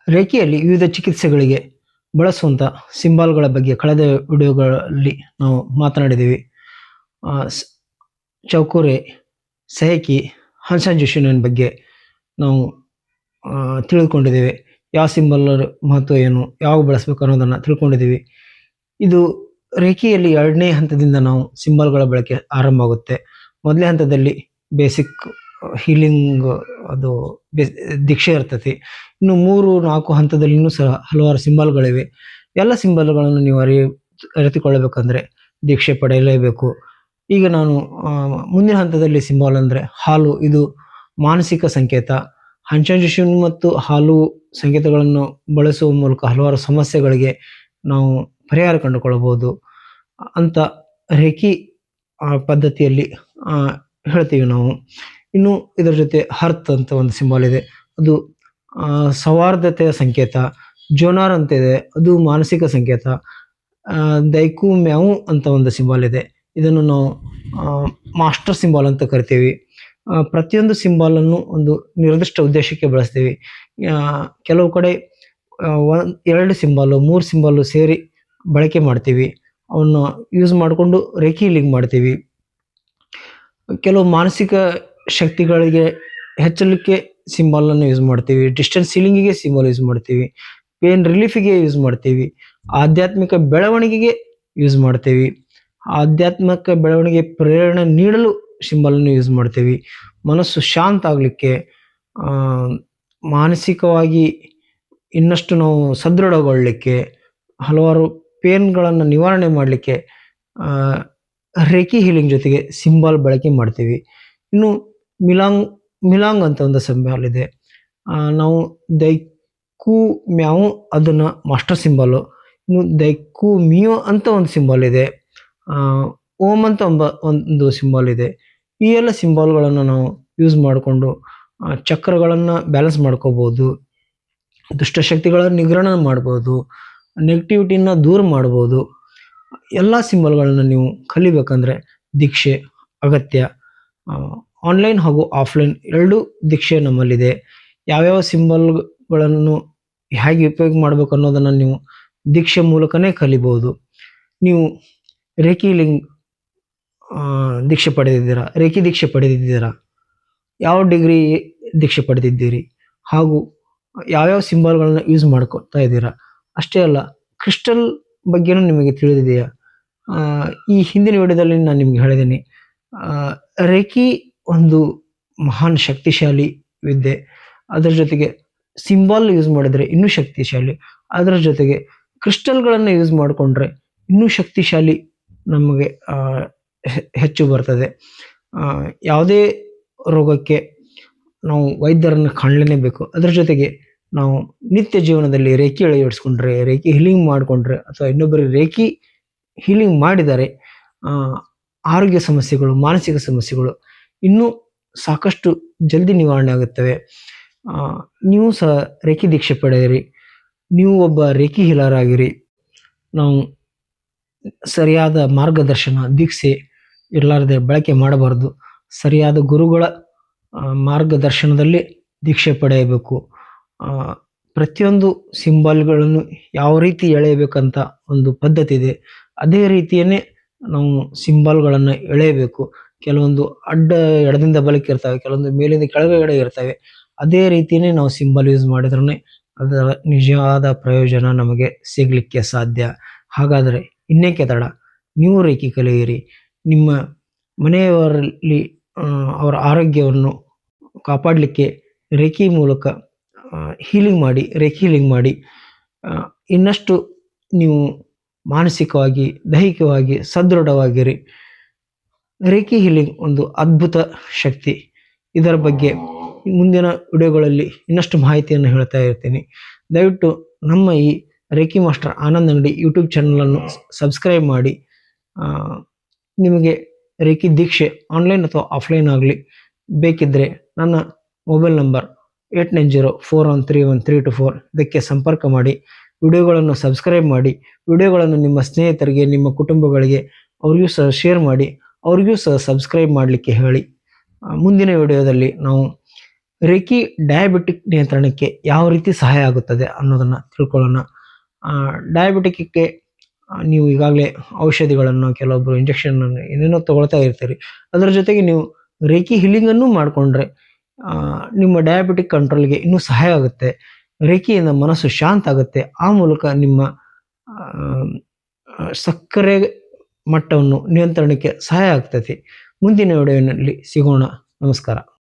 ರೇಖೆಯಲ್ಲಿ ವಿವಿಧ ಚಿಕಿತ್ಸೆಗಳಿಗೆ ಬಳಸುವಂಥ ಸಿಂಬಾಲ್ಗಳ ಬಗ್ಗೆ ಕಳೆದ ವಿಡಿಯೋಗಳಲ್ಲಿ ನಾವು ಮಾತನಾಡಿದ್ದೀವಿ. ಆ, ಸ್- ಚೌಕೂರೆ, ಸಹಕಿ, ಹಂಸಂಜುಷನ್ ಬಗ್ಗೆ ನಾವು ತಿಳಿದುಕೊಂಡಿದ್ದೇವೆ. ಯಾವ ಸಿಂಬಲ್ ಮಹತ್ವ ಏನು, ಯಾವಾಗ ಬಳಸಬೇಕು ಅನ್ನೋದನ್ನು ತಿಳ್ಕೊಂಡಿದ್ದೀವಿ. ಇದು ರೇಖೆಯಲ್ಲಿ 2ನೇ ಹಂತದಿಂದ ನಾವು ಸಿಂಬಲ್ಗಳ ಬಳಕೆ ಆರಂಭ ಆಗುತ್ತೆ. ಮೊದಲನೇ ಹಂತದಲ್ಲಿ ಬೇಸಿಕ್ ಹೀಲಿಂಗ್ ಅದು ದೀಕ್ಷೆ ಇರ್ತೈತಿ. ಇನ್ನು 3-4 ಹಂತದಲ್ಲಿನೂ ಸಹ ಹಲವಾರು ಸಿಂಬಲ್ಗಳಿವೆ. ಎಲ್ಲ ಸಿಂಬಲ್ಗಳನ್ನು ನೀವು ಅರಿತುಕೊಳ್ಳಬೇಕಂದ್ರೆ ದೀಕ್ಷೆ ಪಡೆಯಲೇಬೇಕು. ಈಗ ನಾನು ಮುಂದಿನ ಹಂತದಲ್ಲಿ ಸಿಂಬಲ್ ಅಂದರೆ ಹಾಲು. ಇದು ಮಾನಸಿಕ ಸಂಕೇತ. ಹಂಚಂಜುಷನ್ ಮತ್ತು ಹಾಲು ಸಂಕೇತಗಳನ್ನು ಬಳಸುವ ಮೂಲಕ ಹಲವಾರು ಸಮಸ್ಯೆಗಳಿಗೆ ನಾವು ಪರಿಹಾರ ಕಂಡುಕೊಳ್ಳಬಹುದು ಅಂತ ರೇಖಿ ಪದ್ಧತಿಯಲ್ಲಿ ಹೇಳ್ತೀವಿ ನಾವು. ಇನ್ನು ಇದರ ಜೊತೆ ಹರ್ತ್ ಅಂತ ಒಂದು ಸಿಂಬಲ್ ಇದೆ, ಅದು ಸೌಹಾರ್ದತೆಯ ಸಂಕೇತ. ಜೋನಾರ್ ಅಂತ ಇದೆ, ಅದು ಮಾನಸಿಕ ಸಂಕೇತ. ದೈಕು ಮ್ಯಾವು ಅಂತ ಒಂದು ಸಿಂಬಲ್ ಇದೆ, ಇದನ್ನು ನಾವು ಮಾಸ್ಟರ್ ಸಿಂಬಲ್ ಅಂತ ಕರಿತೀವಿ. ಪ್ರತಿಯೊಂದು ಸಿಂಬಾಲನ್ನು ಒಂದು ನಿರ್ದಿಷ್ಟ ಉದ್ದೇಶಕ್ಕೆ ಬಳಸ್ತೀವಿ. ಕೆಲವು ಕಡೆ 2 ಸಿಂಬಾಲು 3 ಸಿಂಬಾಲು ಸೇರಿ ಬಳಕೆ ಮಾಡ್ತೀವಿ. ಅವನ್ನು ಯೂಸ್ ಮಾಡಿಕೊಂಡು ರೇಖಿ ಹೀಲಿಂಗ್ ಮಾಡ್ತೀವಿ. ಕೆಲವು ಮಾನಸಿಕ ಶಕ್ತಿಗಳಿಗೆ ಹೆಚ್ಚಲಿಕ್ಕೆ ಸಿಂಬಾಲನ್ನು ಯೂಸ್ ಮಾಡ್ತೀವಿ. ಡಿಸ್ಟೆನ್ಸ್ ಹೀಲಿಂಗಿಗೆ ಸಿಂಬಲ್ ಯೂಸ್ ಮಾಡ್ತೀವಿ. ಪೇನ್ ರಿಲೀಫಿಗೆ ಯೂಸ್ ಮಾಡ್ತೀವಿ. ಆಧ್ಯಾತ್ಮಿಕ ಬೆಳವಣಿಗೆಗೆ ಯೂಸ್ ಮಾಡ್ತೀವಿ. ಆಧ್ಯಾತ್ಮಿಕ ಬೆಳವಣಿಗೆ ಪ್ರೇರಣೆ ನೀಡಲು ಸಿಂಬಲನ್ನು ಯೂಸ್ ಮಾಡ್ತೀವಿ. ಮನಸ್ಸು ಶಾಂತ ಆಗಲಿಕ್ಕೆ, ಮಾನಸಿಕವಾಗಿ ಇನ್ನಷ್ಟು ನಾವು ಸದೃಢಗೊಳ್ಳಲಿಕ್ಕೆ, ಹಲವಾರು ಪೇನ್ಗಳನ್ನು ನಿವಾರಣೆ ಮಾಡಲಿಕ್ಕೆ ರೇಖಿ ಹೀಲಿಂಗ್ ಜೊತೆಗೆ ಸಿಂಬಲ್ ಬಳಕೆ ಮಾಡ್ತೀವಿ. ಇನ್ನು ಮಿಲಾಂಗ್ ಅಂತ ಒಂದು ಸಿಂಬಲ್ ಇದೆ. ನಾವು ದೈಕು ಮ್ಯಾವು ಅದನ್ನು ಮಾಸ್ಟರ್ ಸಿಂಬಲು. ಇನ್ನು ದೈಕು ಮಿಯೋ ಅಂತ ಒಂದು ಸಿಂಬಲ್ ಇದೆ. ಓಂ ಅಂತ ಒಂದು ಸಿಂಬಲ್ ಇದೆ. ಈ ಎಲ್ಲ ಸಿಂಬಲ್ಗಳನ್ನು ನಾವು ಯೂಸ್ ಮಾಡಿಕೊಂಡು ಚಕ್ರಗಳನ್ನು ಬ್ಯಾಲೆನ್ಸ್ ಮಾಡ್ಕೋಬೋದು, ದುಷ್ಟಶಕ್ತಿಗಳ ನಿಗ್ರಹಣ ಮಾಡ್ಬೋದು, ನೆಗೆಟಿವಿಟಿನ ದೂರ ಮಾಡ್ಬೋದು. ಎಲ್ಲ ಸಿಂಬಲ್ಗಳನ್ನು ನೀವು ಕಲಿಬೇಕಂದ್ರೆ ದೀಕ್ಷೆ ಅಗತ್ಯ. ಆನ್ಲೈನ್ ಹಾಗೂ ಆಫ್ಲೈನ್ 2 ದೀಕ್ಷೆ ನಮ್ಮಲ್ಲಿದೆ. ಯಾವ್ಯಾವ ಸಿಂಬಲ್ಗಳನ್ನು ಹೇಗೆ ಉಪಯೋಗ ಮಾಡಬೇಕು ಅನ್ನೋದನ್ನು ನೀವು ದೀಕ್ಷೆ ಮೂಲಕನೇ ಕಲಿಬೋದು. ನೀವು ರೇಖಿ ಹೀಲಿಂಗ್ ದೀಕ್ಷೆ ಪಡೆದಿದ್ದೀರಾ, ರೇಖಿ ದೀಕ್ಷೆ ಪಡೆದಿದ್ದೀರಾ, ಯಾವ ಡಿಗ್ರಿ ದೀಕ್ಷೆ ಪಡೆದಿದ್ದೀರಿ, ಹಾಗೂ ಯಾವ್ಯಾವ ಸಿಂಬಲ್ಗಳನ್ನ ಯೂಸ್ ಮಾಡ್ಕೊತಾ ಇದ್ದೀರಾ. ಅಷ್ಟೇ ಅಲ್ಲ, ಕ್ರಿಸ್ಟಲ್ ಬಗ್ಗೆನೂ ನಿಮಗೆ ತಿಳಿದಿದೆಯಾ? ಈ ಹಿಂದಿನ ವಿಡಿಯೋದಲ್ಲಿ ನಾನು ನಿಮ್ಗೆ ಹೇಳಿದ್ದೀನಿ, ರೇಖಿ ಒಂದು ಮಹಾನ್ ಶಕ್ತಿಶಾಲಿ ವಿದ್ಯೆ. ಅದರ ಜೊತೆಗೆ ಸಿಂಬಲ್ ಯೂಸ್ ಮಾಡಿದರೆ ಇನ್ನೂ ಶಕ್ತಿಶಾಲಿ. ಅದರ ಜೊತೆಗೆ ಕ್ರಿಸ್ಟಲ್ಗಳನ್ನು ಯೂಸ್ ಮಾಡಿಕೊಂಡ್ರೆ ಇನ್ನೂ ಶಕ್ತಿಶಾಲಿ ನಮಗೆ ಹೆಚ್ಚು ಬರ್ತದೆ. ಯಾವುದೇ ರೋಗಕ್ಕೆ ನಾವು ವೈದ್ಯರನ್ನು ಕಾಣಲೇಬೇಕು. ಅದರ ಜೊತೆಗೆ ನಾವು ನಿತ್ಯ ಜೀವನದಲ್ಲಿ ರೇಖಿ ಅಳವಡಿಸ್ಕೊಂಡ್ರೆ, ರೇಖಿ ಹೀಲಿಂಗ್ ಮಾಡಿಕೊಂಡ್ರೆ, ಅಥವಾ ಇನ್ನೊಬ್ಬರಿಗೆ ರೇಖಿ ಹೀಲಿಂಗ್ ಮಾಡಿದರೆ ಆರೋಗ್ಯ ಸಮಸ್ಯೆಗಳು, ಮಾನಸಿಕ ಸಮಸ್ಯೆಗಳು ಇನ್ನೂ ಸಾಕಷ್ಟು ಜಲ್ದಿ ನಿವಾರಣೆ ಆಗುತ್ತವೆ. ನೀವು ಸಹ ರೇಖಿ ದೀಕ್ಷೆ ಪಡೆಯಿರಿ. ನೀವು ಒಬ್ಬ ರೇಖಿ ಹೀಲರ್ ಆಗಿರಿ. ನಾವು ಸರಿಯಾದ ಮಾರ್ಗದರ್ಶನ, ದೀಕ್ಷೆ ಇರಲಾರದೆ ಬಳಕೆ ಮಾಡಬಾರ್ದು. ಸರಿಯಾದ ಗುರುಗಳ ಮಾರ್ಗದರ್ಶನದಲ್ಲಿ ದೀಕ್ಷೆ ಪಡೆಯಬೇಕು. ಪ್ರತಿಯೊಂದು ಸಿಂಬಲ್ಗಳನ್ನು ಯಾವ ರೀತಿ ಎಳೆಯಬೇಕಂತ ಒಂದು ಪದ್ಧತಿ ಇದೆ. ಅದೇ ರೀತಿಯೇ ನಾವು ಸಿಂಬಲ್ಗಳನ್ನು ಎಳೆಯಬೇಕು. ಕೆಲವೊಂದು ಅಡ್ಡ ಎಡದಿಂದ ಬಲಕ್ಕೆ ಇರ್ತವೆ, ಕೆಲವೊಂದು ಮೇಲಿಂದ ಕೆಳಗಡೆ ಇರ್ತವೆ. ಅದೇ ರೀತಿಯೇ ನಾವು ಸಿಂಬಲ್ ಯೂಸ್ ಮಾಡಿದ್ರೆ ಅದರ ನಿಜವಾದ ಪ್ರಯೋಜನ ನಮಗೆ ಸಿಗಲಿಕ್ಕೆ ಸಾಧ್ಯ. ಹಾಗಾದರೆ ಇನ್ನೇಕೆ ತಡ, ನೀವು ರೇಖಿ ಕಲಿಯಿರಿ. ನಿಮ್ಮ ಮನೆಯವರಲ್ಲಿ ಅವರ ಆರೋಗ್ಯವನ್ನು ಕಾಪಾಡಲಿಕ್ಕೆ ರೇಖಿ ಮೂಲಕ ಹೀಲಿಂಗ್ ಮಾಡಿ, ರೇಖಿ ಹೀಲಿಂಗ್ ಮಾಡಿ ಇನ್ನಷ್ಟು ನೀವು ಮಾನಸಿಕವಾಗಿ, ದೈಹಿಕವಾಗಿ ಸದೃಢವಾಗಿರಿ. ರೇಖಿ ಹೀಲಿಂಗ್ ಒಂದು ಅದ್ಭುತ ಶಕ್ತಿ. ಇದರ ಬಗ್ಗೆ ಮುಂದಿನ ವಿಡಿಯೋಗಳಲ್ಲಿ ಇನ್ನಷ್ಟು ಮಾಹಿತಿಯನ್ನು ಹೇಳ್ತಾ ಇರ್ತೀನಿ. ದಯವಿಟ್ಟು ನಮ್ಮ ಈ ರೇಖಿ ಮಾಸ್ಟರ್ ಆನಂದ್ ಅಂಗಡಿ ಯೂಟ್ಯೂಬ್ ಚಾನಲನ್ನು ಸಬ್ಸ್ಕ್ರೈಬ್ ಮಾಡಿ. ನಿಮಗೆ ರೇಖಿ ದೀಕ್ಷೆ ಆನ್ಲೈನ್ ಅಥವಾ ಆಫ್ಲೈನ್ ಆಗಲಿ ಬೇಕಿದ್ದರೆ ನನ್ನ ಮೊಬೈಲ್ ನಂಬರ್ 8904131324 ಇದಕ್ಕೆ ಸಂಪರ್ಕ ಮಾಡಿ. ವಿಡಿಯೋಗಳನ್ನು ಸಬ್ಸ್ಕ್ರೈಬ್ ಮಾಡಿ. ವಿಡಿಯೋಗಳನ್ನು ನಿಮ್ಮ ಸ್ನೇಹಿತರಿಗೆ, ನಿಮ್ಮ ಕುಟುಂಬಗಳಿಗೆ ಅವ್ರಿಗೂ ಸಹ ಶೇರ್ ಮಾಡಿ. ಅವ್ರಿಗೂ ಸಹ ಸಬ್ಸ್ಕ್ರೈಬ್ ಮಾಡಲಿಕ್ಕೆ ಹೇಳಿ. ಮುಂದಿನ ವಿಡಿಯೋದಲ್ಲಿ ನಾವು ರೇಖಿ ಡಯಾಬಿಟಿಕ್ ನಿಯಂತ್ರಣಕ್ಕೆ ಯಾವ ರೀತಿ ಸಹಾಯ ಆಗುತ್ತದೆ ಅನ್ನೋದನ್ನು ತಿಳ್ಕೊಳ್ಳೋಣ. ಡಯಾಬಿಟಿಕ್ಕಿಗೆ ನೀವು ಈಗಾಗಲೇ ಔಷಧಿಗಳನ್ನು, ಕೆಲವೊಬ್ಬರು ಇಂಜೆಕ್ಷನನ್ನು ಏನೇನೋ ತಗೊಳ್ತಾ ಇರ್ತೀರಿ. ಅದರ ಜೊತೆಗೆ ನೀವು ರೇಖಿ ಹೀಲಿಂಗನ್ನು ಮಾಡಿಕೊಂಡ್ರೆ ನಿಮ್ಮ ಡಯಾಬಿಟಿಕ್ ಕಂಟ್ರೋಲ್ಗೆ ಇನ್ನೂ ಸಹಾಯ ಆಗುತ್ತೆ. ರೇಖಿಯಿಂದ ಮನಸ್ಸು ಶಾಂತ ಆಗುತ್ತೆ. ಆ ಮೂಲಕ ನಿಮ್ಮ ಸಕ್ಕರೆ ಮಟ್ಟವನ್ನು ನಿಯಂತ್ರಣಕ್ಕೆ ಸಹಾಯ ಆಗ್ತೈತಿ. ಮುಂದಿನ ವಿಡಿಯೋನಲ್ಲಿ ಸಿಗೋಣ. ನಮಸ್ಕಾರ.